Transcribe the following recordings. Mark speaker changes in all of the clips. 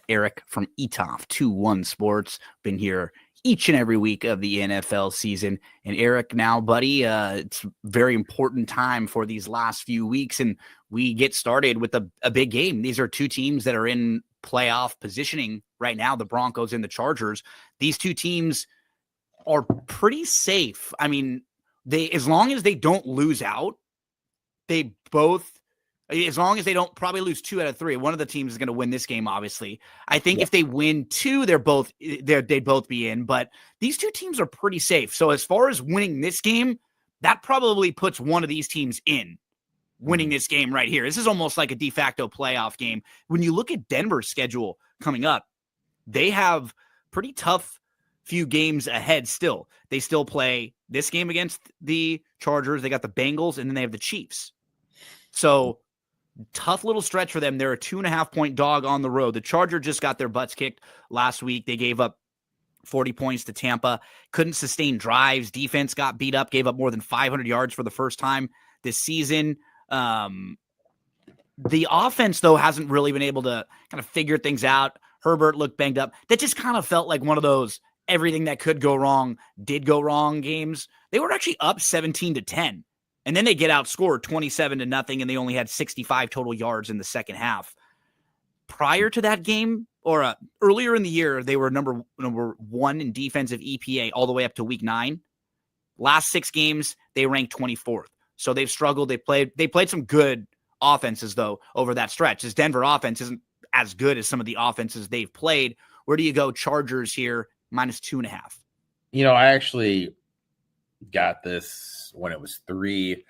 Speaker 1: Erik from ETOF 21 Sports. Been here each and every week of the NFL season. And Erik, now, buddy, it's a very important time for these last few weeks, and we get started with a big game. These are two teams that are in playoff positioning right now, the Broncos and the Chargers. These two teams are pretty safe. I mean, as long as they don't lose out, as long as they don't probably lose 2 out of 3, one of the teams is going to win this game, obviously. I think if they win 2, they'd both be in, but these two teams are pretty safe. So as far as winning this game, that probably puts one of these teams in winning this game right here. This is almost like a de facto playoff game. When you look at Denver's schedule coming up, they have pretty tough few games ahead still. They still play this game against the Chargers. They got the Bengals, and then they have the Chiefs. So tough little stretch for them. They're a 2.5-point dog on the road. The Chargers just got their butts kicked last week. They gave up 40 points to Tampa. Couldn't sustain drives. Defense got beat up, gave up more than 500 yards for the first time this season. The offense, though, hasn't really been able to kind of figure things out. Herbert looked banged up. That just kind of felt like one of those everything that could go wrong did go wrong games. They were actually up 17-10. And then they get outscored 27-0, and they only had 65 total yards in the second half. Prior to that game, or earlier in the year, they were number 1 in defensive EPA all the way up to week 9. Last 6 games, they ranked 24th. So they've struggled. They played some good offenses, though, over that stretch. This Denver offense isn't as good as some of the offenses they've played. Where do you go? Chargers here, -2.5.
Speaker 2: I actually got this when it was 3.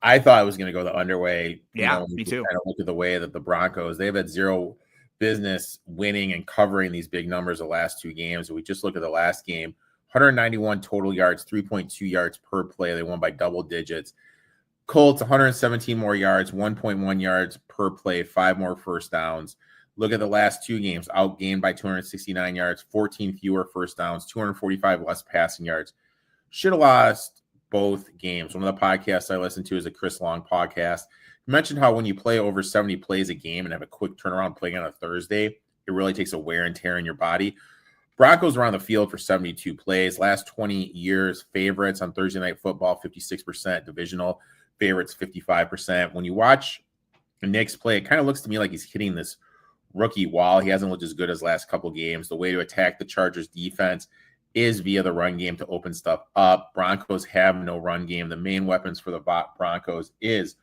Speaker 2: I thought I was going to go the underway.
Speaker 1: Yeah, me too.
Speaker 2: Kind of look at the way that the Broncos, they've had zero business winning and covering these big numbers the last 2 games. We just look at the last game, 191 total yards, 3.2 yards per play. They won by double digits. Colts, 117 more yards, 1.1 yards per play, 5 more first downs. Look at the last 2 games, outgained by 269 yards, 14 fewer first downs, 245 less passing yards. Should have lost both games. One of the podcasts I listened to is a Chris Long podcast. He mentioned how when you play over 70 plays a game and have a quick turnaround playing on a Thursday, it really takes a wear and tear in your body. Broncos were on the field for 72 plays. Last 20 years, favorites on Thursday Night Football, 56%. Divisional favorites, 55%. When you watch the Knicks play, it kind of looks to me like he's hitting this rookie wall. He hasn't looked as good as last couple games. The way to attack the Chargers defense is via the run game to open stuff up. Broncos have no run game. The main weapons for the Broncos is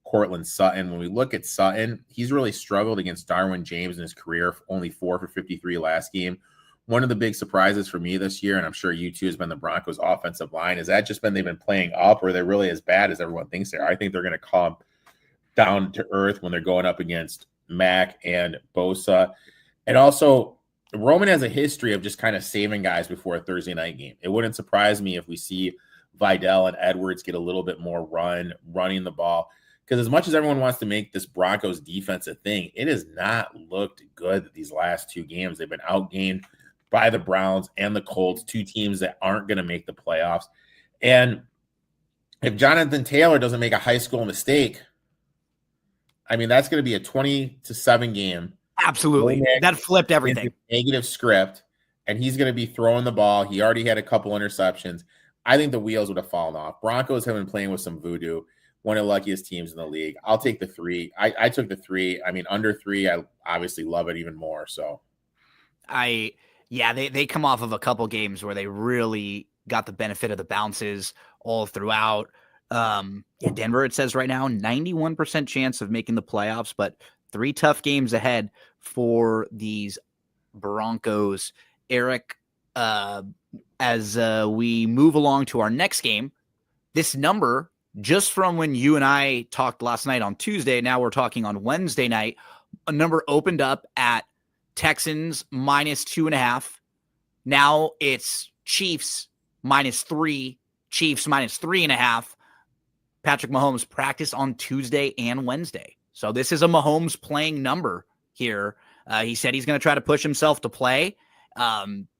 Speaker 2: Cortland Sutton. When we look at Sutton, he's really struggled against Darwin James in his career, only 4 for 53 last game. One of the big surprises for me this year, and I'm sure you too, has been the Broncos offensive line. Has that just been they've been playing up, or they're really as bad as everyone thinks they are? I think they're going to come down to earth when they're going up against Mack and Bosa. And also, Roman has a history of just kind of saving guys before a Thursday night game. It wouldn't surprise me if we see Vidal and Edwards get a little bit more running the ball. Because as much as everyone wants to make this Broncos defense a thing, it has not looked good these last 2 games. They've been outgained by the Browns and the Colts, 2 teams that aren't going to make the playoffs. And if Jonathan Taylor doesn't make a high school mistake, I mean, that's going to be a 20-7 game.
Speaker 1: Absolutely. That flipped everything.
Speaker 2: Negative script, and he's going to be throwing the ball. He already had a couple interceptions. I think the wheels would have fallen off. Broncos have been playing with some voodoo, one of the luckiest teams in the league. I'll take the 3. I took the 3. I mean, under 3, I obviously love it even more. So,
Speaker 1: they come off of a couple games where they really got the benefit of the bounces all throughout. Denver, it says right now, 91% chance of making the playoffs, but 3 tough games ahead for these Broncos. Erik, as we move along to our next game, this number, just from when you and I talked last night on Tuesday, now we're talking on Wednesday night, a number opened up at Texans -2.5. Now it's Chiefs -3, Chiefs -3.5. Patrick Mahomes practiced on Tuesday and Wednesday. So this is a Mahomes playing number here. He said he's going to try to push himself to play.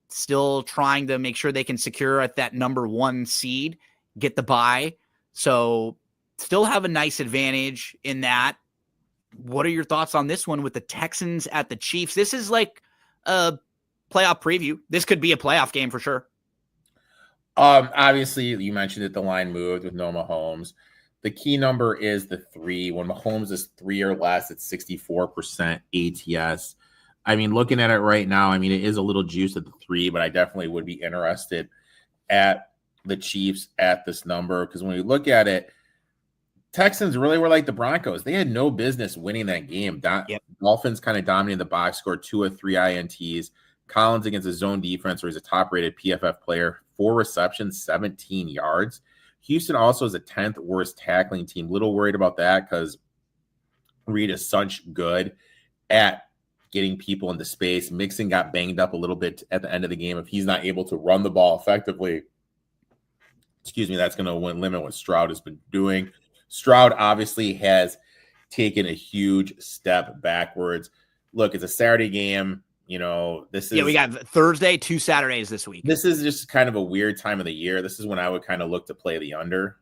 Speaker 1: Still trying to make sure they can secure at that number 1 seed, get the bye. So still have a nice advantage in that. what are your thoughts on this one with the Texans at the Chiefs? This is like a playoff preview. This could be a playoff game for sure.
Speaker 2: Obviously, you mentioned that the line moved with no Mahomes. The key number is the 3. When Mahomes is 3 or less, it's 64% ATS. I mean, looking at it right now, I mean, it is a little juice at the 3, but I definitely would be interested at the Chiefs at this number, because when you look at it, Texans really were like the Broncos. They had no business winning that game.
Speaker 1: Yep.
Speaker 2: Dolphins kind of dominated the box score, 2 of 3 INTs. Collins against a zone defense where he's a top-rated PFF player, 4 receptions, 17 yards. Houston also is a 10th worst tackling team. Little worried about that because Reed is such good at getting people into space. Mixon got banged up a little bit at the end of the game. If he's not able to run the ball effectively, that's going to limit what Stroud has been doing. Stroud obviously has taken a huge step backwards. Look, it's a Saturday game. We got
Speaker 1: Thursday, 2 Saturdays this week.
Speaker 2: This is just kind of a weird time of the year. This is when I would kind of look to play the under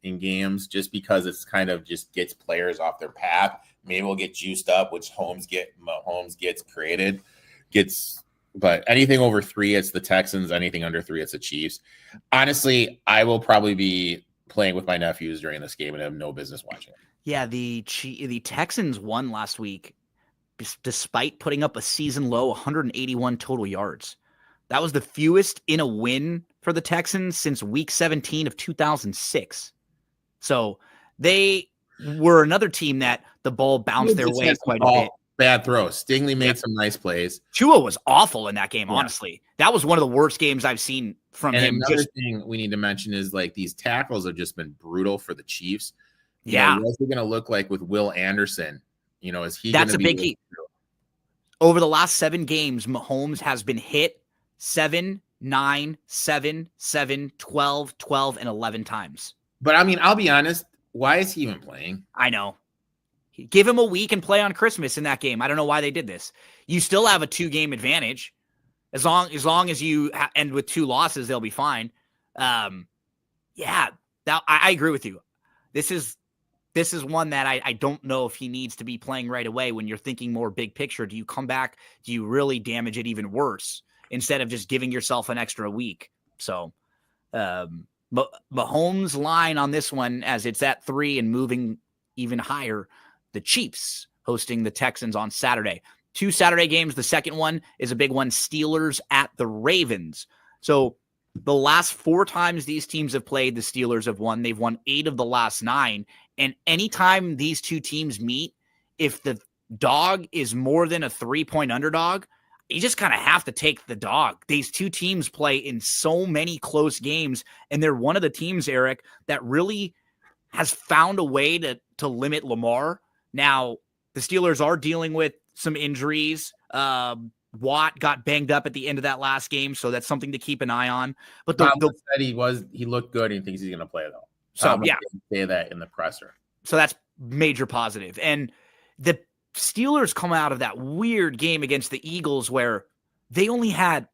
Speaker 2: in games, just because it's kind of just gets players off their path. Maybe we'll get juiced up, which Mahomes gets created. But anything over 3, it's the Texans. Anything under 3, it's the Chiefs. Honestly, I will probably be playing with my nephews during this game and have no business watching it.
Speaker 1: Yeah, the Texans won last week despite putting up a season low 181 total yards. That was the fewest in a win for the Texans since week 17 of 2006. So they were another team that the ball bounced their way quite a bit.
Speaker 2: Bad throws. Stingley made some nice plays.
Speaker 1: Tua was awful in that game, honestly. That was one of the worst games I've seen from him.
Speaker 2: Another thing we need to mention is like these tackles have just been brutal for the Chiefs. What's it going to look like with Will Anderson? Is he?
Speaker 1: That's a big key. Over the last 7 games, Mahomes has been hit 7, 9, 7, 7, 12, 12, and 11 times.
Speaker 2: But I mean, I'll be honest. Why is he even playing?
Speaker 1: I know. Give him a week and play on Christmas in that game. I don't know why they did this. You still have a 2-game advantage. As long as you end with 2 losses, they'll be fine. I agree with you. This is one that I don't know if he needs to be playing right away. When you're thinking more big picture, do you come back? Do you really damage it even worse instead of just giving yourself an extra week? So, Mahomes' line on this one, as it's at 3 and moving even higher, the Chiefs hosting the Texans on Saturday. 2 Saturday games. The second one is a big one, Steelers at the Ravens. So the last 4 times these teams have played, the Steelers have won. They've won 8 of the last 9. And anytime these 2 teams meet, if the dog is more than a 3-point underdog, you just kind of have to take the dog. These 2 teams play in so many close games, and they're one of the teams, Erik, that really has found a way to limit Lamar. Now, the Steelers are dealing with some injuries. Watt got banged up at the end of that last game, so that's something to keep an eye on. But
Speaker 2: said he looked good and thinks he's going to play though.
Speaker 1: So
Speaker 2: say that in the presser.
Speaker 1: So that's major positive. And the Steelers come out of that weird game against the Eagles where they only had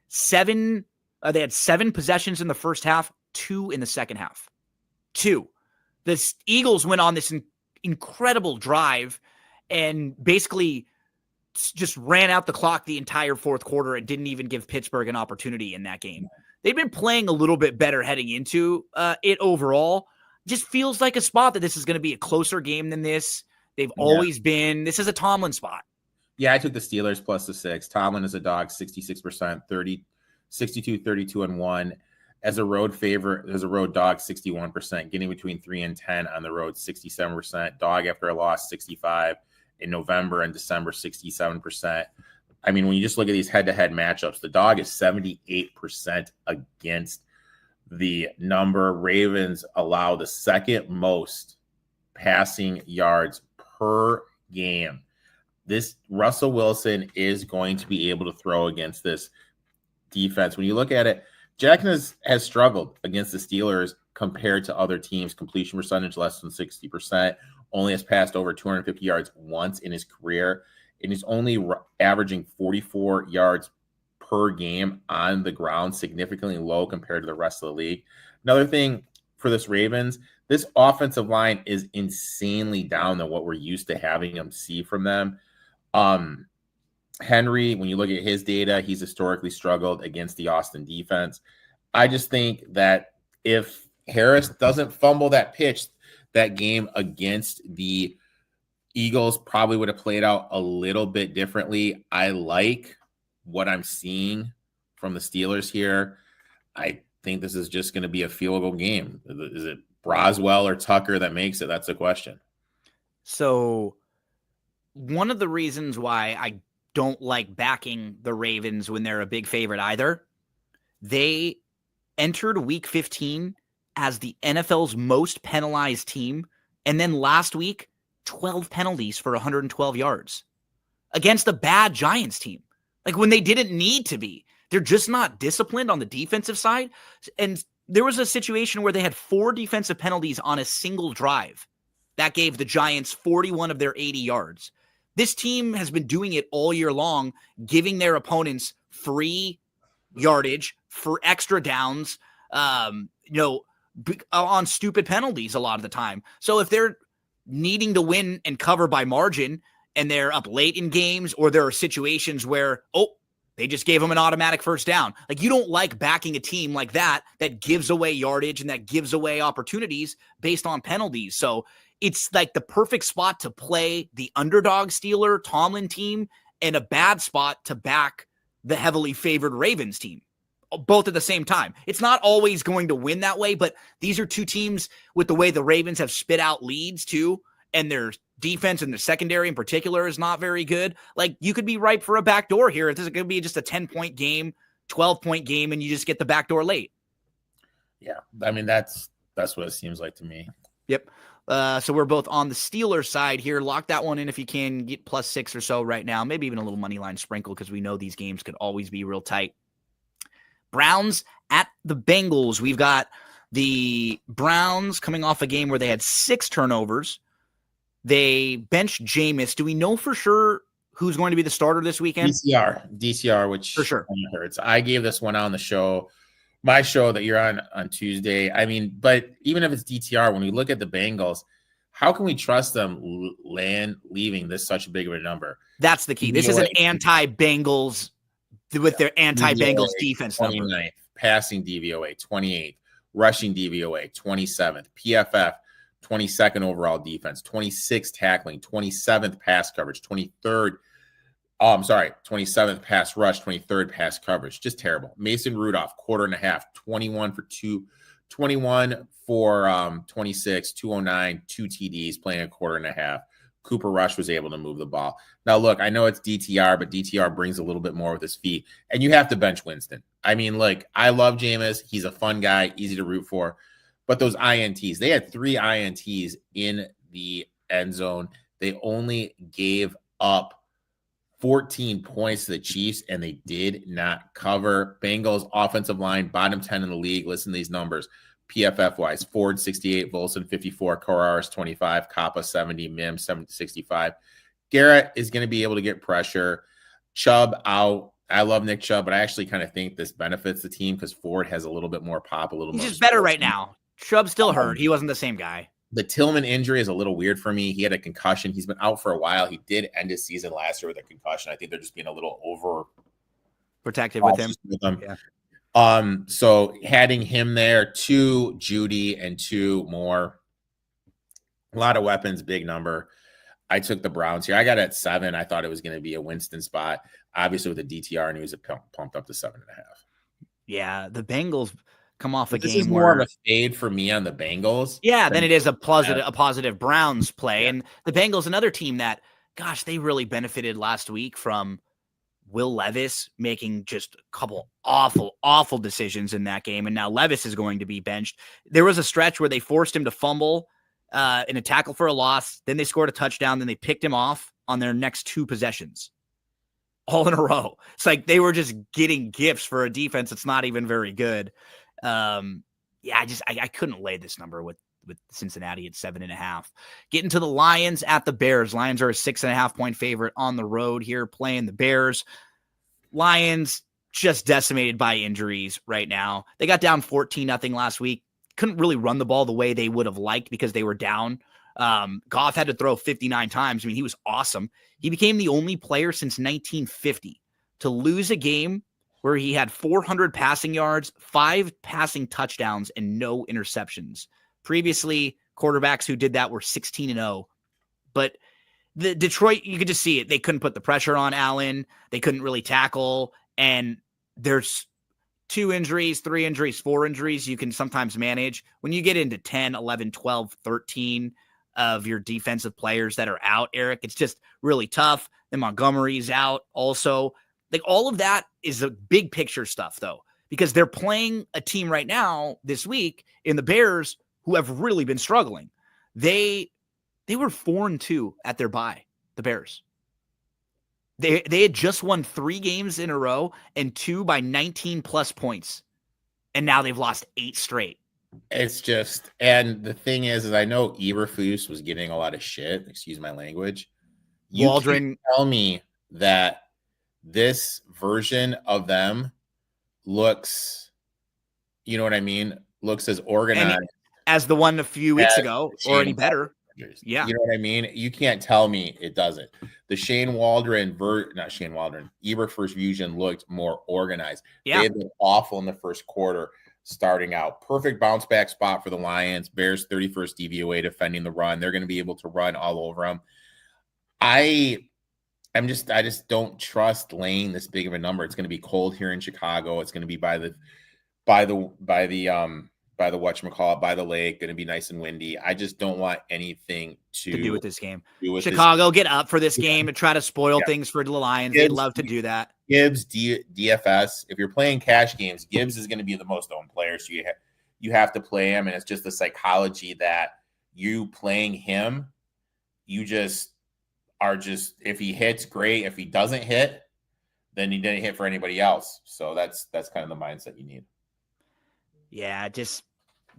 Speaker 1: 7 possessions in the first half, 2 in the second half. 2. The Eagles went on this incredible drive and basically just ran out the clock the entire fourth quarter and didn't even give Pittsburgh an opportunity in that game. They've been playing a little bit better heading into it overall. Just feels like a spot that this is going to be a closer game than this. They've always been. This is a Tomlin spot.
Speaker 2: Yeah, I took the Steelers plus the 6. Tomlin is a dog, 66%, 62, 32, and 1. As a road favorite, as a road dog, 61%. Getting between 3 and 10 on the road, 67%. Dog after a loss, 65. In November and December, 67%. I mean, when you just look at these head-to-head matchups, the dog is 78% against the number. Ravens allow the second most passing yards per game. This Russell Wilson is going to be able to throw against this defense. When you look at it, Jackson has struggled against the Steelers compared to other teams. Completion percentage less than 60%. Only has passed over 250 yards once in his career, and he's only averaging 44 yards per game on the ground, significantly low compared to the rest of the league. Another thing, for this Ravens. This offensive line is insanely down than what we're used to having them see from them. Henry, when you look at his data, he's historically struggled against the Austin defense. I just think that if Harris doesn't fumble that pitch, that game against the Eagles probably would have played out a little bit differently. I like what I'm seeing from the Steelers here. I think this is just going to be a field goal game. Is it Broswell or Tucker that makes it? That's the question.
Speaker 1: So one of the reasons why I don't like backing the Ravens when they're a big favorite either, they entered week 15 as the NFL's most penalized team. And then last week, 12 penalties for 112 yards against a bad Giants team. Like when they didn't need to be. They're just not disciplined on the defensive side. And there was a situation where they had 4 defensive penalties on a single drive. That gave the Giants 41 of their 80 yards. This team has been doing it all year long, giving their opponents free yardage for extra downs, on stupid penalties a lot of the time. So if they're needing to win and cover by margin and they're up late in games, or there are situations where, they just gave them an automatic first down. Like, you don't like backing a team like that gives away yardage and that gives away opportunities based on penalties. So it's like the perfect spot to play the underdog Steeler Tomlin team and a bad spot to back the heavily favored Ravens team, both at the same time. It's not always going to win that way, but these are two teams with the way the Ravens have spit out leads too, and their defense and the secondary in particular is not very good. Like, you could be ripe for a backdoor here. This is going to be just a 10-point game, 12-point game, and you just get the backdoor late.
Speaker 2: Yeah, I mean, that's what it seems like to me.
Speaker 1: Yep. So we're both on the Steelers side here. Lock that one in if you can. Get +6 or so right now. Maybe even a little money line sprinkle, because we know these games could always be real tight. Browns at the Bengals. We've got the Browns coming off a game where they had 6 turnovers. They benched Jameis. Do we know for sure who's going to be the starter this weekend?
Speaker 2: DCR, which
Speaker 1: for sure
Speaker 2: hurts. I gave this one on the show, my show that you're on Tuesday. I mean, but even if it's DTR, when we look at the Bengals, how can we trust them leaving this such a big of a number?
Speaker 1: That's the key. This is an anti-Bengals with their anti-Bengals defense number.
Speaker 2: 29th, passing DVOA, 28th, rushing DVOA, 27th, PFF, 22nd overall defense, 26th tackling, 27th pass coverage, 27th pass rush, 23rd pass coverage. Just terrible. Mason Rudolph, 1/4.5, 21 for 26, 209, 2 TDs, playing a 1/4.5. Cooper Rush was able to move the ball. Now, look, I know it's DTR, but DTR brings a little bit more with his feet, and you have to bench Winston. I mean, look, I love Jameis. He's a fun guy, easy to root for. But those INTs, they had 3 INTs in the end zone. They only gave up 14 points to the Chiefs, and they did not cover. Bengals offensive line, bottom 10 in the league. Listen to these numbers. PFF-wise, Ford 68, Volson 54, Carraris 25, Kappa 70, Mims 65. Garrett is going to be able to get pressure. Chubb out. I love Nick Chubb, but I actually kind of think this benefits the team because Ford has a little bit more pop,
Speaker 1: He's just better right now. Chubb's still hurt. He wasn't the same guy.
Speaker 2: The Tillman injury is a little weird for me. He had a concussion. He's been out for a while. He did end his season last year with a concussion. I think they're just being a little over
Speaker 1: protective with him.
Speaker 2: Yeah. So adding him there, 2 Judy and 2 more. A lot of weapons, big number. I took the Browns here. I got it at 7. I thought it was going to be a Winston spot. Obviously, with the DTR news, it pumped up to 7.5.
Speaker 1: Yeah, the Bengals come off a game
Speaker 2: is more of a fade for me on the Bengals.
Speaker 1: Yeah, then it is a positive Browns play. Yeah. And the Bengals, another team that, gosh, they really benefited last week from Will Levis making just a couple awful decisions in that game. And now Levis is going to be benched. There was a stretch where they forced him to fumble in a tackle for a loss. Then they scored a touchdown. Then they picked him off on their next 2 possessions all in a row. It's like they were just getting gifts for a defense that's not even very good. I couldn't lay this number with Cincinnati at 7.5. Getting to the Lions at the Bears. Lions are a 6.5-point favorite on the road here playing the Bears. Lions just decimated by injuries right now. They got down 14-0 last week. couldn't really run the ball the way they would have liked because they were down. Goff had to throw 59 times. I mean, he was awesome. He became the only player since 1950 to lose a game where he had 400 passing yards, 5 passing touchdowns, and no interceptions. Previously, quarterbacks who did that were 16-0. But the Detroit, you could just see it. They couldn't put the pressure on Allen. They couldn't really tackle. And there's 2 injuries, 3 injuries, 4 injuries you can sometimes manage. When you get into 10, 11, 12, 13 of your defensive players that are out, Eric, it's just really tough. And Montgomery's out also. Like, all of that is a big picture stuff, though, because they're playing a team right now this week in the Bears who have really been struggling. They were 4-2 at their bye, the Bears. They had just won 3 games in a row and 2 by 19 plus points. And now they've lost 8 straight.
Speaker 2: It's just, and the thing is I know Eberflus was getting a lot of shit, excuse my language. You can't tell me that this version of them looks, you know what I mean? Looks as organized
Speaker 1: as the one a few weeks ago, or any better.
Speaker 2: Yeah. You know what I mean? You can't tell me it doesn't. The Eberflus fusion looked more organized.
Speaker 1: Yeah.
Speaker 2: They had been awful in the first quarter starting out. Perfect bounce back spot for the Lions. Bears 31st DVOA defending the run. They're going to be able to run all over them. I just don't trust laying this big of a number. It's going to be cold here in Chicago. It's going to be by the whatchamacallit, by the lake, going to be nice and windy. I just don't want anything to
Speaker 1: do with this game. Chicago, get up for this game to try to spoil things for the Lions. They'd love to do that.
Speaker 2: Gibbs, DFS. If you're playing cash games, Gibbs is going to be the most owned player. So you have to play him. And it's just the psychology that you playing him, you just are just, if he hits, great. If he doesn't hit, then he didn't hit for anybody else. So that's kind of the mindset you need.
Speaker 1: Yeah, just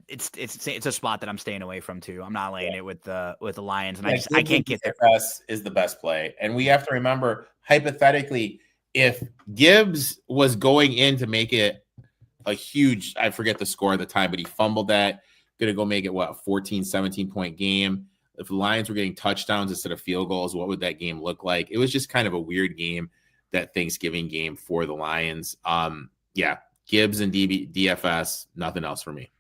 Speaker 1: it's a spot that I'm staying away from too. I'm not laying it with the Lions, and I can't get there.
Speaker 2: DFS is the best play, and we have to remember, hypothetically, if Gibbs was going in to make it a huge, I forget the score at the time, but he fumbled that, going to go make it a 14, 17-point game. If the Lions were getting touchdowns instead of field goals, what would that game look like? It was just kind of a weird game, that Thanksgiving game for the Lions. Gibbs and DFS, nothing else for me.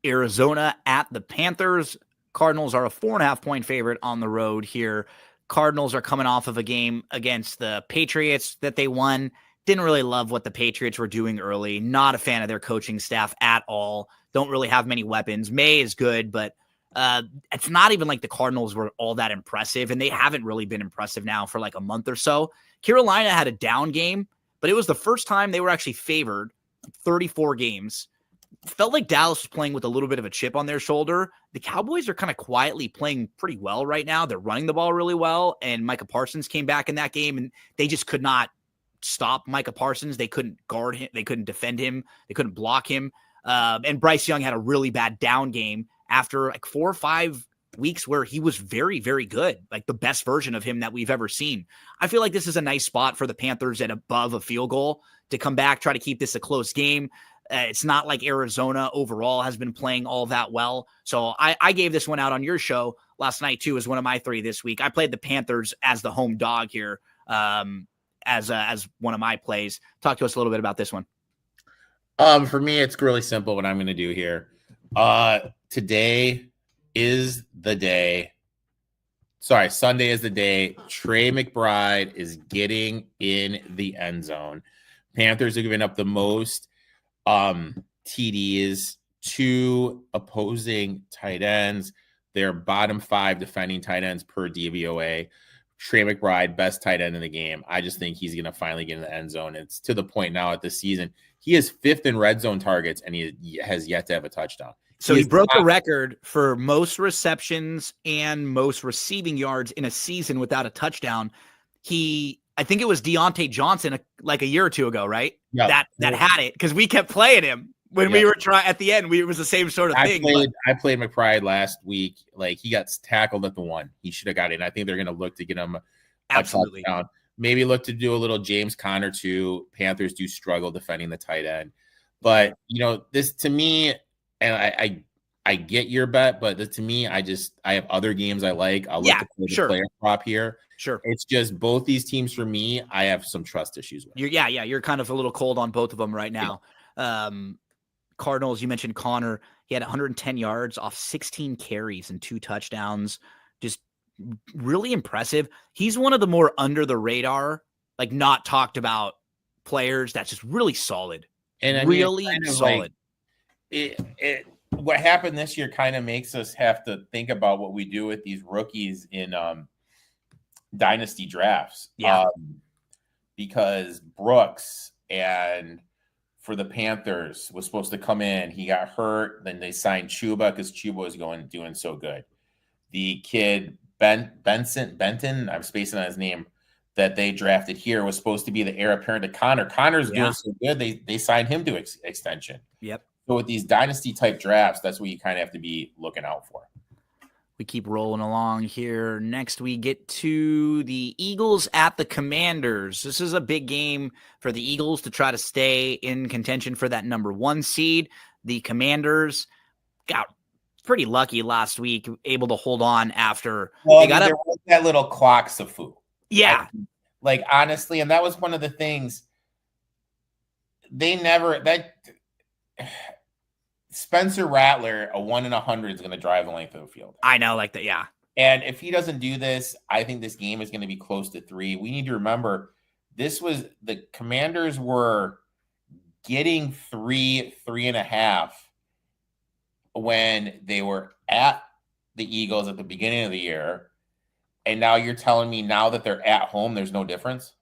Speaker 1: Arizona at the Panthers. Cardinals are a 4.5-point favorite on the road here. Cardinals are coming off of a game against the Patriots that they won. Didn't really love what the Patriots were doing early. Not a fan of their coaching staff at all. Don't really have many weapons. May is good, but it's not even like the Cardinals were all that impressive, and they haven't really been impressive now for like a month or so. Carolina had a down game, but it was the first time they were actually favored 34 games. Felt like Dallas was playing with a little bit of a chip on their shoulder. The Cowboys are kind of quietly playing pretty well right now. They're running the ball really well, and Micah Parsons came back in that game, and they just could not stop Micah Parsons. They couldn't guard him. They couldn't defend him. They couldn't block him. And Bryce Young had a really bad down game after like 4 or 5 weeks where he was very, very good, like the best version of him that we've ever seen. I feel like this is a nice spot for the Panthers at above a field goal to come back, try to keep this a close game. It's not like Arizona overall has been playing all that well. So I gave this one out on your show last night too, as one of my 3 this week. I played the Panthers as the home dog here as one of my plays. Talk to us a little bit about this one.
Speaker 2: For me, it's really simple what I'm going to do here. Today is the day. Sorry, Sunday is the day. Trey McBride is getting in the end zone. Panthers are giving up the most TDs to opposing tight ends. They're bottom 5 defending tight ends per DVOA. Trey McBride, best tight end in the game. I just think he's going to finally get in the end zone. It's to the point now at this season. He is 5th in red zone targets, and he has yet to have a touchdown.
Speaker 1: So he broke the record for most receptions and most receiving yards in a season without a touchdown. I think it was Deontay Johnson like a year or 2 ago, right?
Speaker 2: Yeah.
Speaker 1: That had it because we kept playing him when we were trying at the end. It was the same sort of thing.
Speaker 2: I played McBride last week. Like, he got tackled at the 1. He should have got in. I think they're going to look to get him a touchdown. Maybe look to do a little James Conner too. Panthers do struggle defending the tight end. But, this to me, and I get your bet, but to me, I have other games I like. I'll look
Speaker 1: Yeah,
Speaker 2: at the
Speaker 1: sure.
Speaker 2: player prop here.
Speaker 1: Sure.
Speaker 2: It's just both these teams for me, I have some trust issues with.
Speaker 1: You're kind of a little cold on both of them right now. Yeah. Cardinals, you mentioned Connor. He had 110 yards off 16 carries and 2 touchdowns. Just really impressive. He's one of the more under the radar, like not talked about players that's just really solid. And I mean, really kind of solid.
Speaker 2: Like, what happened this year kind of makes us have to think about what we do with these rookies in dynasty drafts.
Speaker 1: Yeah.
Speaker 2: Because Brooks and for the Panthers was supposed to come in. He got hurt. Then they signed Chuba because Chuba was doing so good. The kid Benton, I'm spacing on his name, that they drafted here was supposed to be the heir apparent to Connor. Connor's doing so good. They signed him to extension.
Speaker 1: Yep.
Speaker 2: So with these dynasty type drafts, that's what you kind of have to be looking out for.
Speaker 1: We keep rolling along here. Next, we get to the Eagles at the Commanders. This is a big game for the Eagles to try to stay in contention for that number 1 seed. The Commanders got pretty lucky last week, able to hold on after
Speaker 2: they got there was that little clock safu.
Speaker 1: Yeah.
Speaker 2: Like honestly, and that was one of the things they never Spencer Rattler, a 1 in 100 is going to drive the length of the field.
Speaker 1: I know, like that, yeah.
Speaker 2: And if he doesn't do this, I think this game is going to be close to 3. We need to remember the Commanders were getting 3.5 when they were at the Eagles at the beginning of the year. And now you're telling me now that they're at home, there's no difference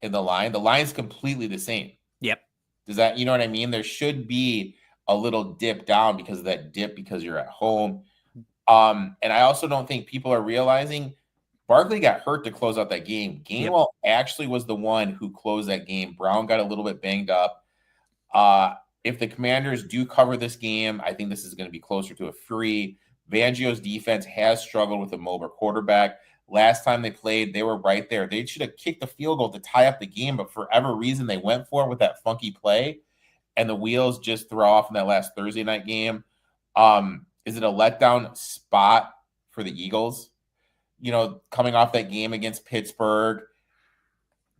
Speaker 2: in the line. The line's completely the same.
Speaker 1: Yep.
Speaker 2: Does that, you know what I mean? There should be a little dip down because of that dip because you're at home. And I also don't think people are realizing Barkley got hurt to close out that game. Gainwell actually was the one who closed that game. Brown got a little bit banged up. If the Commanders do cover this game, I think this is going to be closer to a free. Fangio's defense has struggled with a mobile quarterback. Last time they played, they were right there. They should have kicked the field goal to tie up the game, but for whatever reason, they went for it with that funky play. And the wheels just throw off in that last Thursday night game. Is it a letdown spot for the Eagles? You know, coming off that game against Pittsburgh,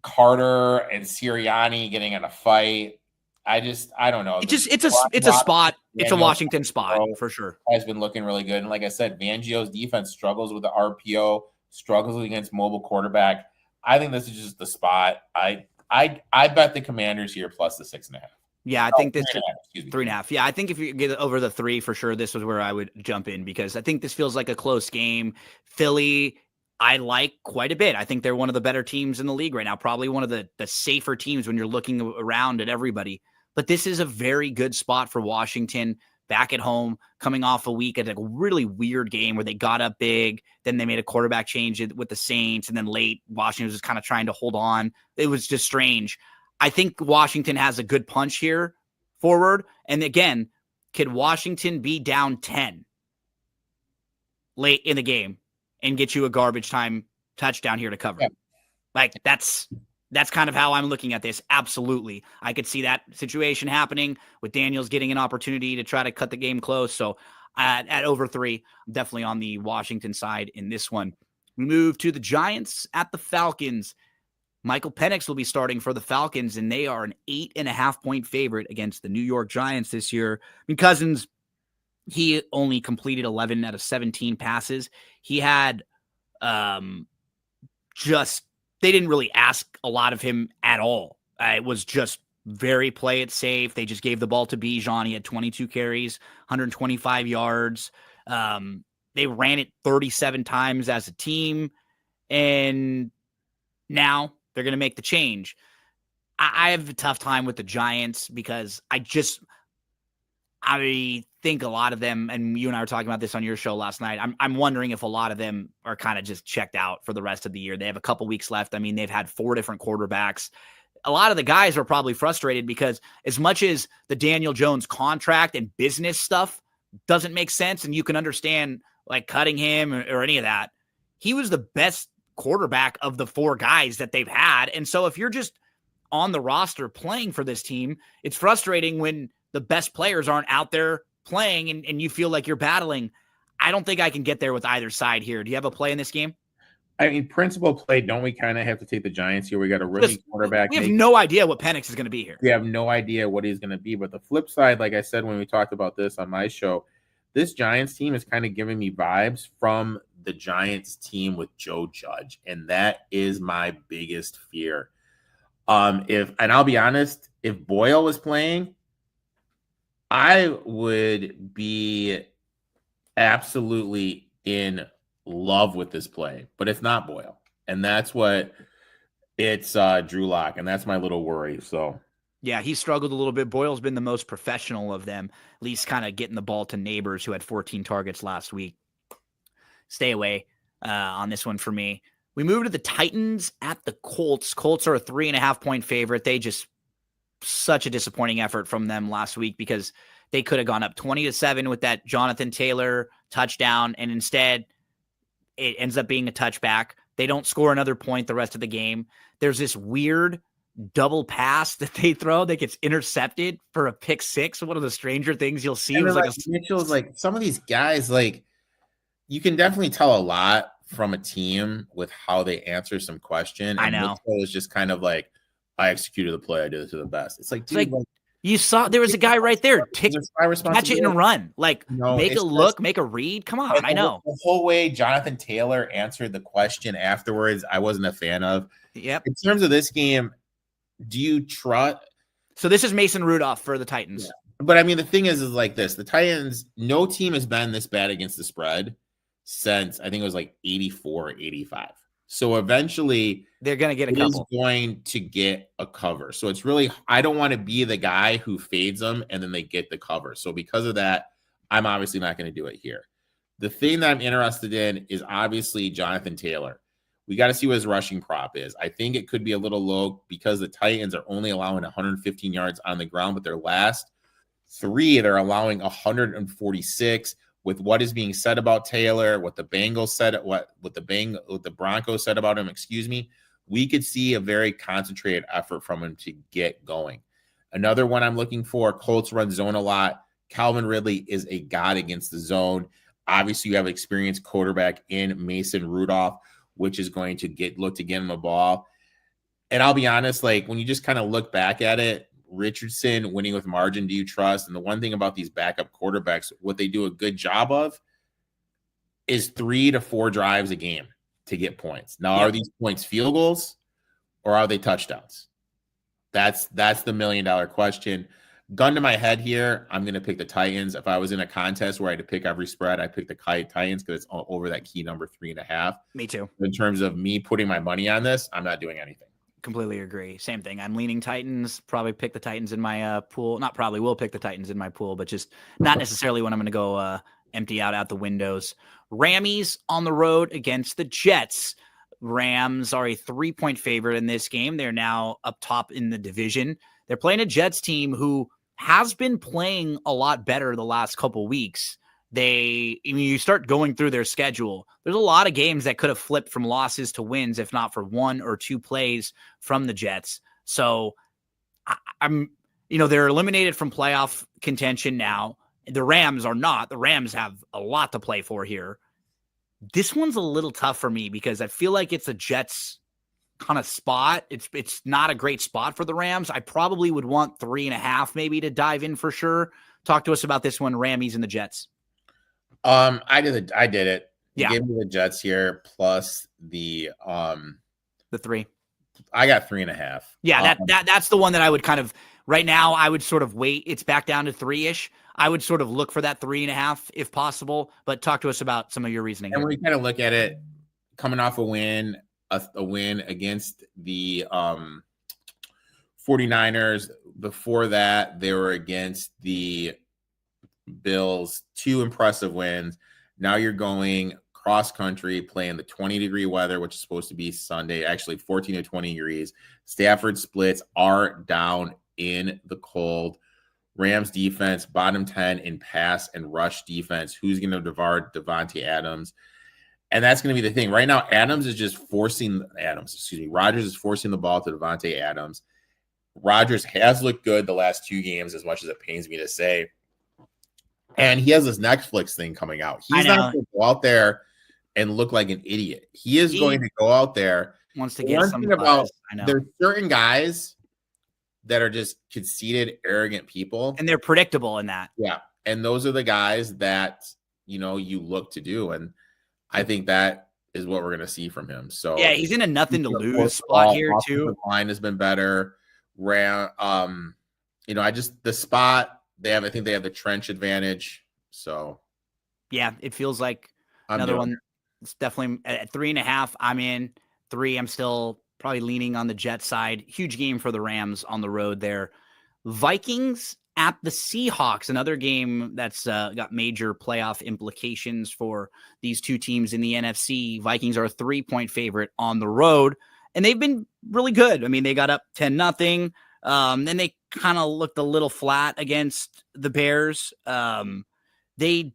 Speaker 2: Carter and Sirianni getting in a fight. I don't know.
Speaker 1: It's a spot. It's a Washington spot for sure.
Speaker 2: Has been looking really good. And like I said, Fangio's defense struggles with the RPO, struggles against mobile quarterback. I think this is just the spot. I bet the Commanders here plus the 6.5.
Speaker 1: Yeah, I think this 3.5. Yeah, I think if you get over the 3 for sure, this was where I would jump in because I think this feels like a close game. Philly, I like quite a bit. I think they're one of the better teams in the league right now, probably one of the safer teams when you're looking around at everybody. But this is a very good spot for Washington back at home, coming off a week at a really weird game where they got up big, then they made a quarterback change with the Saints, and then late Washington was just kind of trying to hold on. It was just strange. I think Washington has a good punch here forward. And again, could Washington be down 10 late in the game and get you a garbage time touchdown here to cover? Yeah. Like that's kind of how I'm looking at this. Absolutely. I could see that situation happening with Daniels getting an opportunity to try to cut the game close. So at over 3, I'm definitely on the Washington side in this one. We move to the Giants at the Falcons. Michael Penix will be starting for the Falcons, and they are an 8.5-point favorite against the New York Giants this year. I mean, Cousins, he only completed 11 out of 17 passes. He had they didn't really ask a lot of him at all. It was just very play it safe. They just gave the ball to Bijan. He had 22 carries, 125 yards. They ran it 37 times as a team, and now they're going to make the change. I have a tough time with the Giants because I think a lot of them, and you and I were talking about this on your show last night, I'm wondering if a lot of them are kind of just checked out for the rest of the year. They have a couple weeks left. I mean, they've had 4 different quarterbacks. A lot of the guys are probably frustrated because as much as the Daniel Jones contract and business stuff doesn't make sense, and you can understand like cutting him or any of that, he was the best quarterback of the 4 guys that they've had. And so if you're just on the roster playing for this team, it's frustrating when the best players aren't out there playing and you feel like you're battling, I don't think I can get there with either side here. Do you have a play in this game?
Speaker 2: I mean, principal play, don't we kind of have to take the Giants here? We got a rookie quarterback.
Speaker 1: We have no idea what Penix is going to be here.
Speaker 2: We have no idea what he's going to be. But the flip side, like I said when we talked about this on my show, this Giants team is kind of giving me vibes from the Giants team with Joe Judge. And that is my biggest fear. And I'll be honest, if Boyle was playing, I would be absolutely in love with this play, but it's not Boyle. And that's what it's Drew Lock, and that's my little worry. So
Speaker 1: yeah, he struggled a little bit. Boyle's been the most professional of them, at least kind of getting the ball to Neighbors, who had 14 targets last week. Stay away on this one for me. We move to the Titans at the Colts. Colts are a 3.5-point favorite. They just such a disappointing effort from them last week because they could have gone up 20-7 with that Jonathan Taylor touchdown, and instead it ends up being a touchback. They don't score another point the rest of the game. There's this weird double pass that they throw that gets intercepted for a pick six. One of the stranger things you'll see.
Speaker 2: Was like Mitchell's like some of these guys, like you can definitely tell a lot from a team with how they answer some question.
Speaker 1: I know.
Speaker 2: Mitchell is just kind of like, I executed the play. I did it to the best. It's like, dude, like
Speaker 1: you saw there was a guy right there. Catch it and run. Like, make a look, make a read. Come on, I know.
Speaker 2: The whole way Jonathan Taylor answered the question afterwards, I wasn't a fan of.
Speaker 1: Yep.
Speaker 2: In terms of this game, do you trust?
Speaker 1: So this is Mason Rudolph for the Titans.
Speaker 2: Yeah. But I mean, the thing is like this. The Titans, no team has been this bad against the spread since I think it was like 84, 85. So eventually
Speaker 1: they're going to get a couple.
Speaker 2: Is going to get a cover. So it's really, I don't want to be the guy who fades them and then they get the cover. So because of that, I'm obviously not going to do it here. The thing that I'm interested in is obviously Jonathan Taylor. We got to see what his rushing prop is. I think it could be a little low because the Titans are only allowing 115 yards on the ground, but their last three, they're allowing 146. With what is being said about Taylor, what the Bengals said, what the Broncos said about him, we could see a very concentrated effort from him to get going. Another one I'm looking for, Colts run zone a lot. Calvin Ridley is a god against the zone. Obviously, you have an experienced quarterback in Mason Rudolph, which is going to look to get him the ball. And I'll be honest, like when you just kind of look back at it, Richardson winning with margin, do you trust? And the one thing about these backup quarterbacks, what they do a good job of is 3 to 4 drives a game to get points. Now, Are these points field goals or are they touchdowns? That's the $1 million question. Gun to my head here, I'm going to pick the Titans. If I was in a contest where I had to pick every spread, I pick the Titans because it's over that key number 3.5.
Speaker 1: Me too.
Speaker 2: In terms of me putting my money on this, I'm not doing anything.
Speaker 1: Completely agree. Same thing. I'm leaning Titans. Probably pick the Titans in my pool. Not probably will pick the Titans in my pool, but just not necessarily when I'm going to go empty out the windows. Rammies on the road against the Jets. Rams are a 3-point favorite in this game. They're now up top in the division. They're playing a Jets team who has been playing a lot better the last couple weeks. You start going through their schedule. There's a lot of games that could have flipped from losses to wins, if not for 1 or 2 plays from the Jets. So they're eliminated from playoff contention now. The Rams are not. The Rams have a lot to play for here. This one's a little tough for me because I feel like it's a Jets kind of spot. It's not a great spot for the Rams. I probably would want 3.5 maybe to dive in for sure. Talk to us about this one, Rammies and the Jets.
Speaker 2: I did it.
Speaker 1: Yeah.
Speaker 2: Give me the Jets here plus the
Speaker 1: 3.
Speaker 2: I got 3.5.
Speaker 1: Yeah, that's the one that I would kind of right now. I would sort of wait. It's back down to 3-ish. I would sort of look for that 3.5 if possible. But talk to us about some of your reasoning.
Speaker 2: And when we kind of look at it, coming off a win against the 49ers. Before that, they were against the Bills, 2 impressive wins. Now you're going cross country, playing the 20-degree weather, which is supposed to be Sunday, actually 14 to 20 degrees. Stafford splits are down in the cold. Rams defense, bottom 10 in pass and rush defense. Who's going to devour Devontae Adams? And that's going to be the thing. Right now, Rodgers is forcing the ball to Devontae Adams. Rodgers has looked good the last 2 games, as much as it pains me to say. And he has this Netflix thing coming out.
Speaker 1: I
Speaker 2: He's not
Speaker 1: know.
Speaker 2: going to go out there and look like an idiot. He is going to go out there.
Speaker 1: Wants to
Speaker 2: The
Speaker 1: get
Speaker 2: one
Speaker 1: some
Speaker 2: thing
Speaker 1: buzz.
Speaker 2: about
Speaker 1: I know.
Speaker 2: there's certain guys that are just conceited, arrogant people.
Speaker 1: And they're predictable in that.
Speaker 2: Yeah. And those are the guys that, you know, you look to do. And I think that is what we're going to see from him. So
Speaker 1: yeah, he's in a nothing to lose spot here too.
Speaker 2: Line has been better. You know, the spot they have, I think they have the trench advantage. So
Speaker 1: yeah, it feels like another one. It's definitely at 3.5. I'm in 3. I'm still probably leaning on the Jet side. Huge game for the Rams on the road there. Vikings at the Seahawks, another game that's got major playoff implications for these two teams in the NFC. Vikings are a 3-point favorite on the road, and they've been really good. I mean, they got up 10-0. Then they kind of looked a little flat against the Bears. They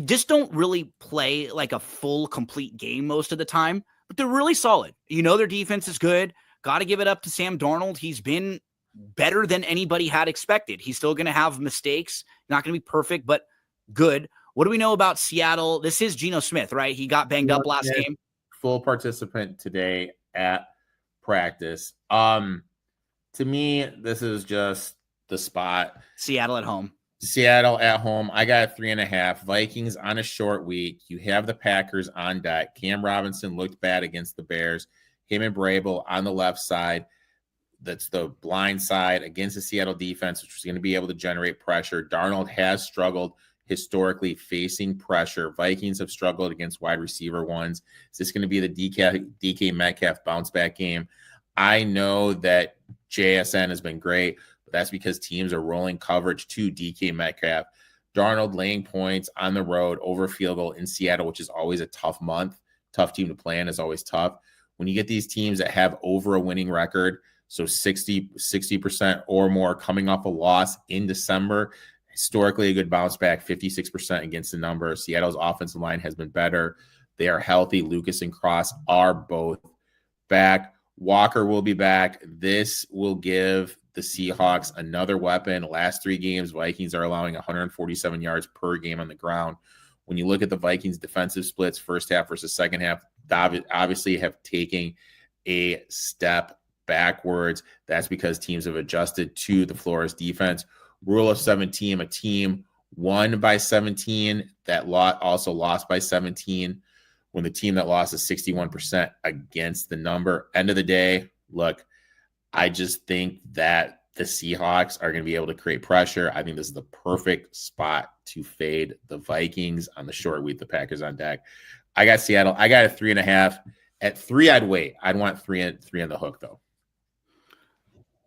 Speaker 1: just don't really play like a full, complete game most of the time, but they're really solid. You know, their defense is good. Got to give it up to Sam Darnold. He's been better than anybody had expected. He's still going to have mistakes. Not going to be perfect, but good. What do we know about Seattle? This is Geno Smith, right? He got banged up last game.
Speaker 2: Full participant today at practice. To me, this is just the spot.
Speaker 1: Seattle at home.
Speaker 2: Seattle at home. I got 3.5. Vikings on a short week. You have the Packers on deck. Cam Robinson looked bad against the Bears. Him and Vrabel on the left side. That's the blind side against the Seattle defense, which is going to be able to generate pressure. Darnold has struggled historically facing pressure. Vikings have struggled against wide receiver ones. Is this going to be the DK Metcalf bounce back game? I know that JSN has been great, but that's because teams are rolling coverage to DK Metcalf. Darnold laying points on the road over field goal in Seattle, which is always a tough month. Tough team to play in is always tough. When you get these teams that have over a winning record, so 60% or more coming off a loss in December, historically a good bounce back, 56% against the number. Seattle's offensive line has been better. They are healthy. Lucas and Cross are both back. Walker will be back. This will give the Seahawks another weapon. Last 3 games, Vikings are allowing 147 yards per game on the ground. When you look at the Vikings defensive splits, first half versus second half, obviously have taken a step backwards. That's because teams have adjusted to the Flores defense. Rule of 17, a team won by 17 that also lost by 17 when the team that lost is 61% against the number. End of the day, look, I just think that the Seahawks are going to be able to create pressure. I think this is the perfect spot to fade the Vikings on the short week, the Packers on deck. I got Seattle. I got a 3.5. At 3, I'd wait. I'd want 3 on the hook, though.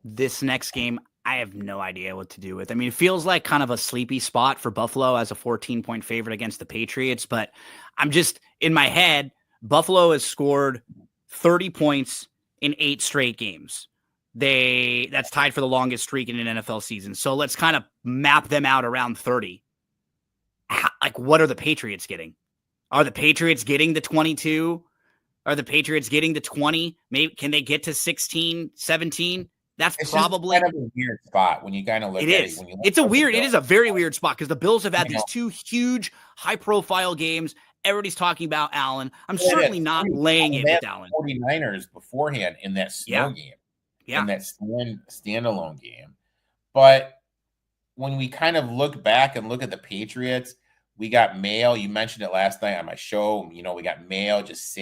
Speaker 1: This next game, I have no idea what to do with. I mean, it feels like kind of a sleepy spot for Buffalo as a 14-point favorite against the Patriots, but I'm just in my head, Buffalo has scored 30 points in 8 straight games. That's tied for the longest streak in an NFL season. So let's kind of map them out around 30. Like, what are the Patriots getting? Are the Patriots getting the 22? Are the Patriots getting the 20? Maybe can they get to 16, 17? It's probably
Speaker 2: kind of a weird spot when you kind of look
Speaker 1: at
Speaker 2: it.
Speaker 1: It is a very weird spot because the Bills have had these 2 huge high-profile games. Everybody's talking about Allen. I'm certainly not laying it with Allen.
Speaker 2: 49ers beforehand in that snow game,
Speaker 1: in
Speaker 2: that standalone game. But when we kind of look back and look at the Patriots, we got Mayo. You mentioned it last night on my show. You know, we got Mayo just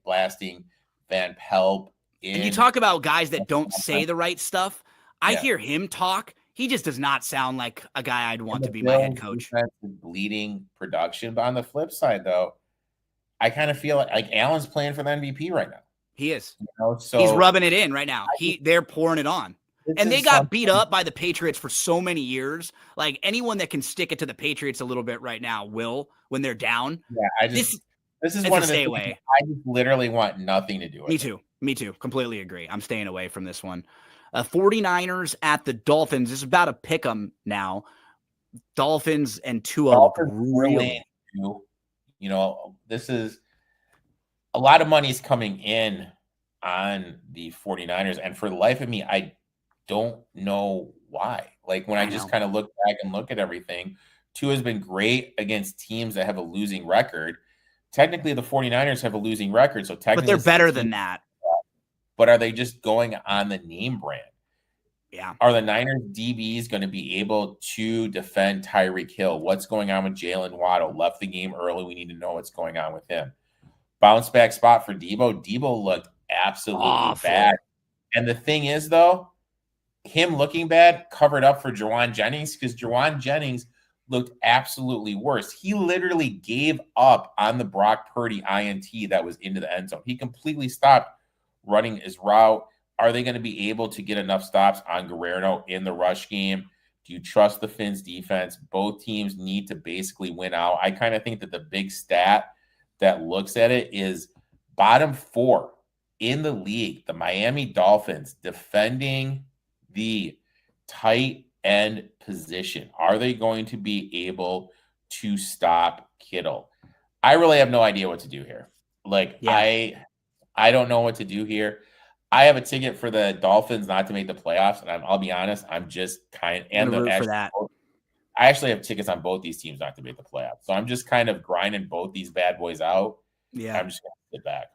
Speaker 2: blasting Van Pelt.
Speaker 1: And you talk about guys that don't say the right stuff. I hear him talk. He just does not sound like a guy I'd want to be my head coach.
Speaker 2: Bleeding production. But on the flip side, though, I kind of feel like Allen's playing for the MVP right now.
Speaker 1: He is.
Speaker 2: You know, so
Speaker 1: he's rubbing it in right now. They're pouring it on. And they got beat up by the Patriots for so many years. Like, anyone that can stick it to the Patriots a little bit right now will when they're down.
Speaker 2: Yeah, this is one of the things
Speaker 1: away.
Speaker 2: I just literally want nothing to do with it.
Speaker 1: Me too. Completely agree. I'm staying away from this one. 49ers at the Dolphins. This is about a pick 'em now. Dolphins and Tua look really.
Speaker 2: You know, this is a lot of money's coming in on the 49ers. And for the life of me, I don't know why? Like when I
Speaker 1: I
Speaker 2: just
Speaker 1: know.
Speaker 2: kind of look back and look at everything, Tua has been great against teams that have a losing record. Technically, the 49ers have a losing record, so
Speaker 1: But
Speaker 2: technically
Speaker 1: they're
Speaker 2: this is a
Speaker 1: better
Speaker 2: team,
Speaker 1: than that.
Speaker 2: but are they just going on the name brand?
Speaker 1: Yeah.
Speaker 2: Are the Niners DBs going to be able to defend Tyreek Hill? What's going on with Jalen Waddle? Left the game early. We need to know what's going on with him. Bounce back spot for Debo. Debo looked absolutely bad.
Speaker 1: Awful.
Speaker 2: And the thing is, though, him looking bad covered up for Jawan Jennings because Jawan Jennings looked absolutely worse. He literally gave up on the Brock Purdy INT that was into the end zone. He completely stopped running his route. Are they going to be able to get enough stops on Guerrero in the rush game? Do you trust the Finns defense? Both teams need to basically win out. I kind of think that the big stat that looks at it is bottom 4 in the league, the Miami Dolphins defending the tight end position. Are they going to be able to stop Kittle? I really have no idea what to do here. Like
Speaker 1: Yeah.
Speaker 2: I don't know what to do here. I have a ticket for the Dolphins not to make the playoffs, and I'll be honest, I'm just
Speaker 1: I'm gonna root for that.
Speaker 2: I actually have tickets on both these teams not to make the playoffs. So I'm just kind of grinding both these bad boys out.
Speaker 1: Yeah.
Speaker 2: I'm just going to sit back.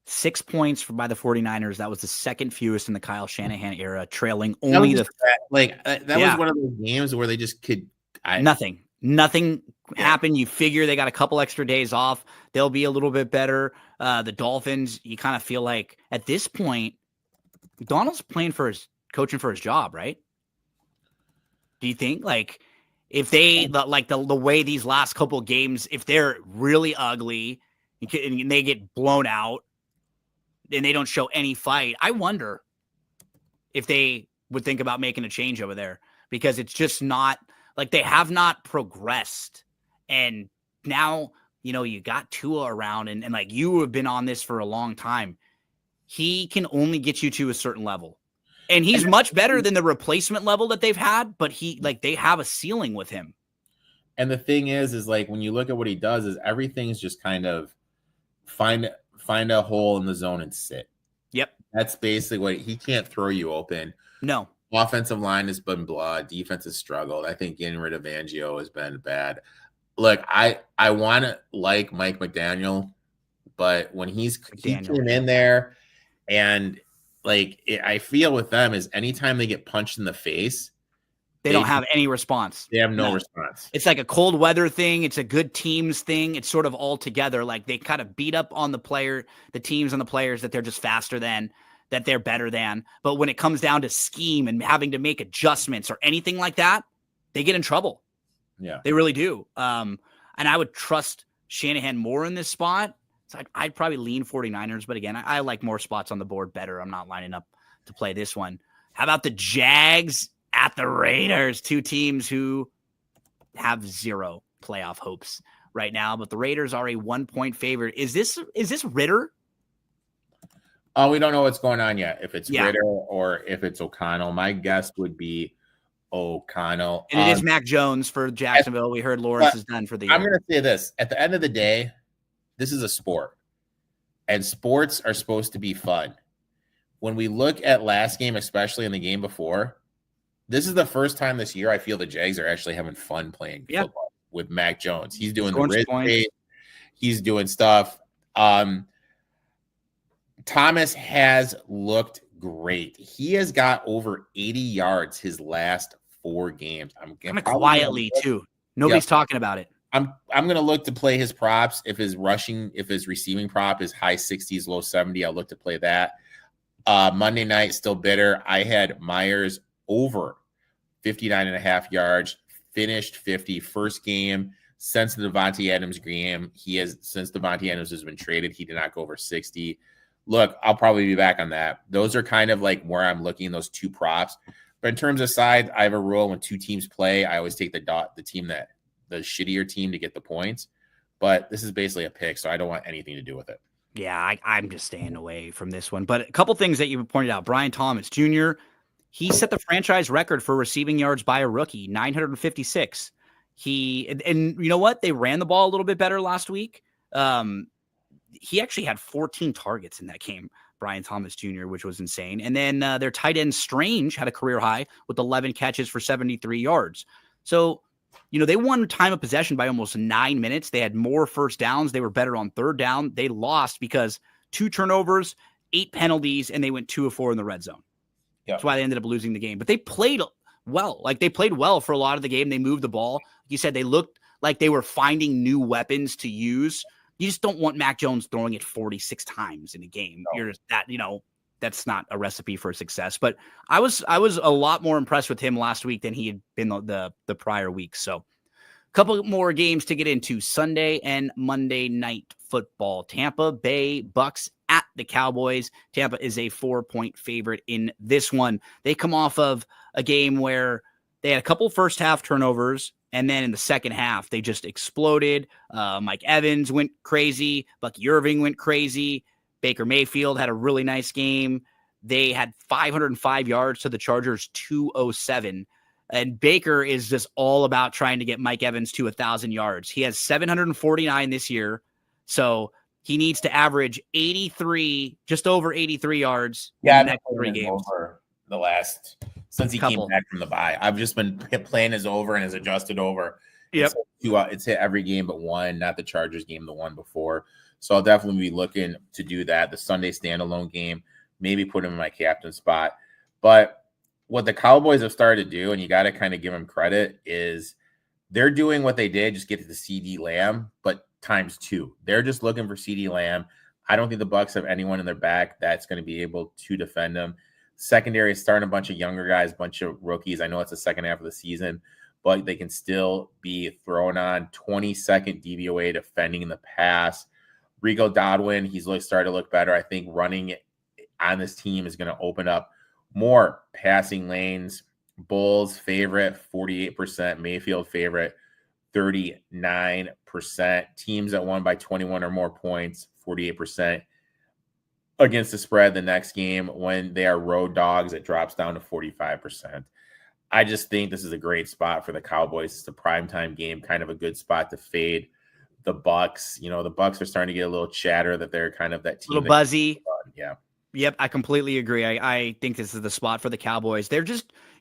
Speaker 1: 6 points by the 49ers. That was the second fewest in the Kyle Shanahan era, trailing only
Speaker 2: that was one of those games where they just could
Speaker 1: nothing happened. You figure they got a couple extra days off. They'll be a little bit better. The Dolphins, you kind of feel like at this point, McDonald's coaching for his job, right? Do you think like if they the way these last couple games, if they're really ugly and they get blown out and they don't show any fight, I wonder if they would think about making a change over there because it's just not like they have not progressed. And now, you got Tua around and like you have been on this for a long time. He can only get you to a certain level. And he's much better than the replacement level that they've had, but they have a ceiling with him.
Speaker 2: And the thing is like when you look at what he does is everything's just kind of find a hole in the zone and sit.
Speaker 1: Yep.
Speaker 2: That's basically what he can't throw you open.
Speaker 1: No.
Speaker 2: Offensive line has been blood. Defense has struggled. I think getting rid of Angio has been bad. Look, I want to like Mike McDaniel, but when he came in there and I feel with them is anytime they get punched in the face,
Speaker 1: they don't have any response.
Speaker 2: They have no response.
Speaker 1: It's like a cold weather thing. It's a good teams thing. It's sort of all together. Like they kind of beat up on the teams and the players that they're just faster than, that they're better than. But when it comes down to scheme and having to make adjustments or anything like that, they get in trouble.
Speaker 2: Yeah,
Speaker 1: they really do. And I would trust Shanahan more in this spot. So I'd probably lean 49ers. But again, I like more spots on the board better. I'm not lining up to play this one. How about the Jags at the Raiders? Two teams who have zero playoff hopes right now, but the Raiders are a 1-point favorite. Is this Ritter?
Speaker 2: We don't know what's going on yet. If it's Ritter or if it's O'Connell, my guess would be O'Connell.
Speaker 1: And it is Mac Jones for Jacksonville. We heard Lawrence is done for the year.
Speaker 2: I'm going to say this. At the end of the day, this is a sport, and sports are supposed to be fun. When we look at last game, especially in the game before, this is the first time this year I feel the Jags are actually having fun playing football with Mac Jones. He's doing the wrist race. He's doing stuff. Thomas has looked great. He has got over 80 yards his last 4 games. I'm
Speaker 1: quietly too. Nobody's talking about it.
Speaker 2: I'm going to look to play his props. If his receiving prop is high 60s, low 70, I'll look to play that. Monday night, still bitter. I had Myers over 59.5 yards, finished 50. First game since the Devontae Adams game. Since Devontae Adams has been traded, he did not go over 60. Look, I'll probably be back on that. Those are kind of like where I'm looking, those 2 props. But in terms of sides, I have a rule when 2 teams play, I always take the shittier team to get the points. But this is basically a pick, so I don't want anything to do with it.
Speaker 1: Yeah, I'm just staying away from this one. But a couple things that you pointed out. Brian Thomas Jr., he set the franchise record for receiving yards by a rookie, 956. And you know what? They ran the ball a little bit better last week. He actually had 14 targets in that game, Brian Thomas Jr., which was insane. And then their tight end Strange had a career high with 11 catches for 73 yards. So, they won time of possession by almost 9 minutes. They had more first downs. They were better on third down. They lost because 2 turnovers, 8 penalties, and they went 2 of 4 in the red zone.
Speaker 2: Yep.
Speaker 1: That's why they ended up losing the game. But they played well. Like, they played well for a lot of the game. They moved the ball. Like you said, they looked like they were finding new weapons to use. You just don't want Mac Jones throwing it 46 times in a game. No. You're that, that's not a recipe for success. But I was a lot more impressed with him last week than he had been the prior week. So a couple more games to get into. Sunday and Monday night football. Tampa Bay Bucks at the Cowboys. Tampa is a 4-point favorite in this one. They come off of a game where they had a couple first half turnovers, and then in the second half, they just exploded. Mike Evans went crazy. Bucky Irving went crazy. Baker Mayfield had a really nice game. They had 505 yards to the Chargers 207. And Baker is just all about trying to get Mike Evans to 1,000 yards. He has 749 this year. So he needs to average 83, just over 83 yards in the next 3 games.
Speaker 2: Over the last, since he came back from the bye. I've just been playing his over and his adjusted over.
Speaker 1: Yep.
Speaker 2: It's hit every game but one, not the Chargers game, the one before. So I'll definitely be looking to do that. The Sunday standalone game, maybe put him in my captain spot. But what the Cowboys have started to do, and you got to kind of give them credit, is they're doing what they did, just get to the CeeDee Lamb, but times 2. They're just looking for CeeDee Lamb. I don't think the Bucs have anyone in their back that's going to be able to defend them. Secondary is starting a bunch of younger guys, a bunch of rookies. I know it's the second half of the season, but they can still be thrown on. 22nd DVOA defending in the pass. Rico Godwin, he's really started to look better. I think running on this team is going to open up more passing lanes. Bulls favorite, 48%. Mayfield favorite, 39%. Teams that won by 21 or more points, 48%. Against the spread the next game, when they are road dogs, it drops down to 45%. I just think this is a great spot for the Cowboys. It's a primetime game, kind of a good spot to fade the Bucs. The Bucs are starting to get a little chatter that they're kind of that team.
Speaker 1: A little buzzy.
Speaker 2: Yeah.
Speaker 1: Yep, I completely agree. I think this is the spot for the Cowboys.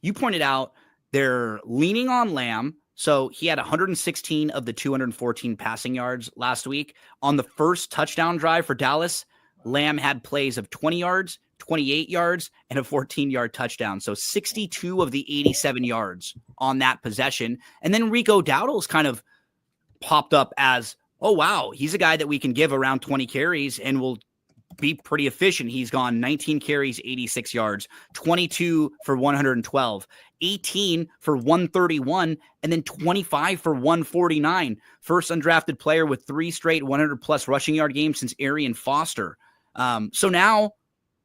Speaker 1: You pointed out, they're leaning on Lamb. So he had 116 of the 214 passing yards last week. On the first touchdown drive for Dallas, Lamb had plays of 20 yards, 28 yards, and a 14-yard touchdown. So 62 of the 87 yards on that possession. And then Rico Dowdle's kind of popped up as, oh, wow, he's a guy that we can give around 20 carries and will be pretty efficient. He's gone 19 carries, 86 yards, 22 for 112, 18 for 131, and then 25 for 149. First undrafted player with 3 straight 100-plus rushing yard games since Arian Foster. So now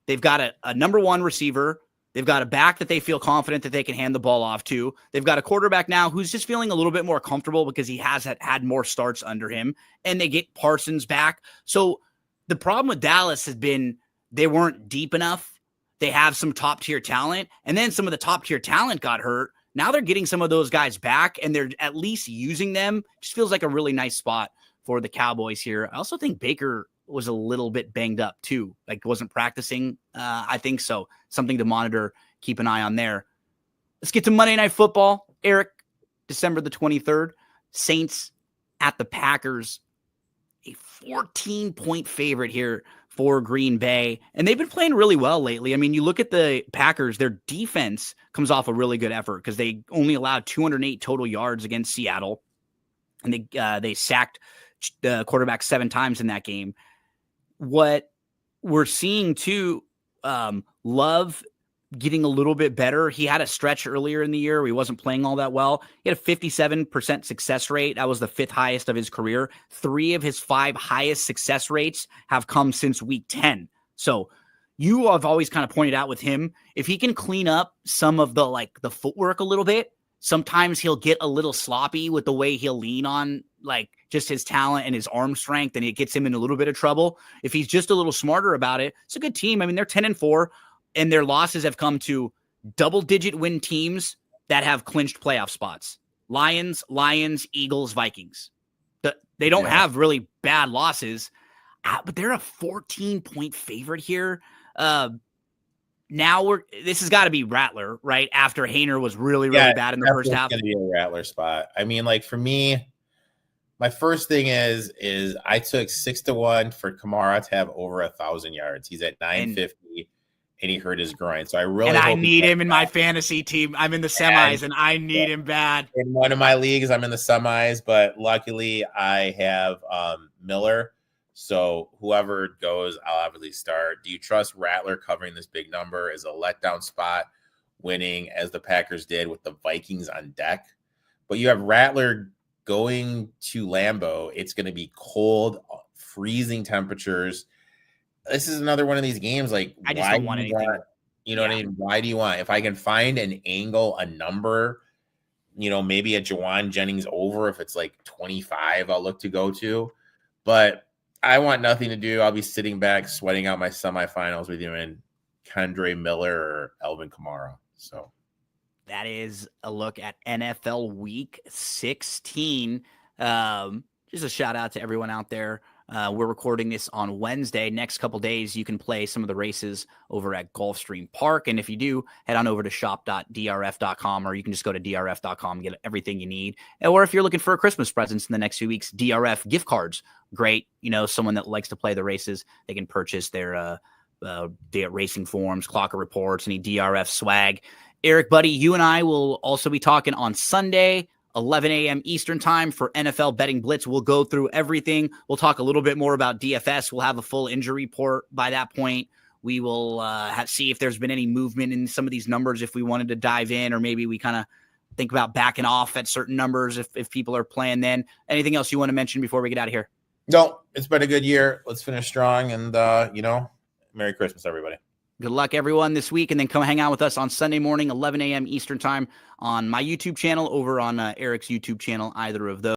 Speaker 1: they've got a number 1 receiver. They've got a back that they feel confident that they can hand the ball off to. They've got a quarterback now who's just feeling a little bit more comfortable because he has had more starts under him, and they get Parsons back. So the problem with Dallas has been they weren't deep enough. They have some top-tier talent, and then some of the top-tier talent got hurt. Now they're getting some of those guys back, and they're at least using them. Just feels like a really nice spot for the Cowboys here. I also think Baker was a little bit banged up too, like wasn't practicing. I think so. Something to monitor, keep an eye on there. Let's get to Monday Night Football. Erik, December the 23rd, Saints at the Packers. A 14-point favorite here for Green Bay. And they've been playing really well lately. I mean, you look at the Packers, their defense comes off a really good effort because they only allowed 208 total yards against Seattle. And they sacked the quarterback 7 times in that game. What we're seeing too, Love getting a little bit better. He had a stretch earlier in the year where he wasn't playing all that well. He had a 57% success rate. That was the 5th highest of his career. 3 of his 5 highest success rates have come since week 10. So you have always kind of pointed out with him, if he can clean up some of the footwork a little bit, sometimes he'll get a little sloppy with the way he'll lean on just his talent and his arm strength, and it gets him in a little bit of trouble. If he's just a little smarter about it, it's a good team. I mean, they're 10-4. And their losses have come to double-digit win teams that have clinched playoff spots. Lions, Eagles, Vikings. They don't have really bad losses, but they're a 14-point favorite here. Now this has got to be Rattler, right? After Haener was really bad in the first half.
Speaker 2: It's going to be a Rattler spot. I mean, like for me, my first thing is I took 6-1 for Kamara to have over 1,000 yards. He's at 950 and he hurt his groin. So I
Speaker 1: need him in my fantasy team. I'm in the semis and I need him bad.
Speaker 2: In one of my leagues, I'm in the semis, but luckily I have Miller. So whoever goes, I'll obviously start. Do you trust Rattler covering this big number as a letdown spot, winning as the Packers did with the Vikings on deck? But you have Rattler going to Lambeau. It's going to be cold, freezing temperatures. This is another one of these games. Like,
Speaker 1: I just don't want anything.
Speaker 2: You know what I mean? Why do you want? If I can find an angle, a number, maybe a Jawan Jennings over, if it's like 25, I'll look to go to. But I want nothing to do. I'll be sitting back, sweating out my semifinals with you and Kendre Miller or Alvin Kamara. So
Speaker 1: that is a look at NFL Week 16. Just a shout out to everyone out there. We're recording this on Wednesday. Next couple days, you can play some of the races over at Gulfstream Park. And if you do, head on over to shop.drf.com, or you can just go to drf.com and get everything you need. Or if you're looking for a Christmas presents in the next few weeks, DRF gift cards. Great. Someone that likes to play the races, they can purchase their racing forms, clocker reports, any DRF swag. Erik, buddy, you and I will also be talking on Sunday, 11 a.m. Eastern time for NFL Betting Blitz. We'll go through everything. We'll talk a little bit more about DFS. We'll have a full injury report by that point. We will see if there's been any movement in some of these numbers if we wanted to dive in, or maybe we kind of think about backing off at certain numbers if people are playing then. Anything else you want to mention before we get out of here?
Speaker 2: No, it's been a good year. Let's finish strong, and, Merry Christmas, everybody.
Speaker 1: Good luck, everyone, this week, and then come hang out with us on Sunday morning, 11 a.m. Eastern time on my YouTube channel, over on Erik's YouTube channel, either of those.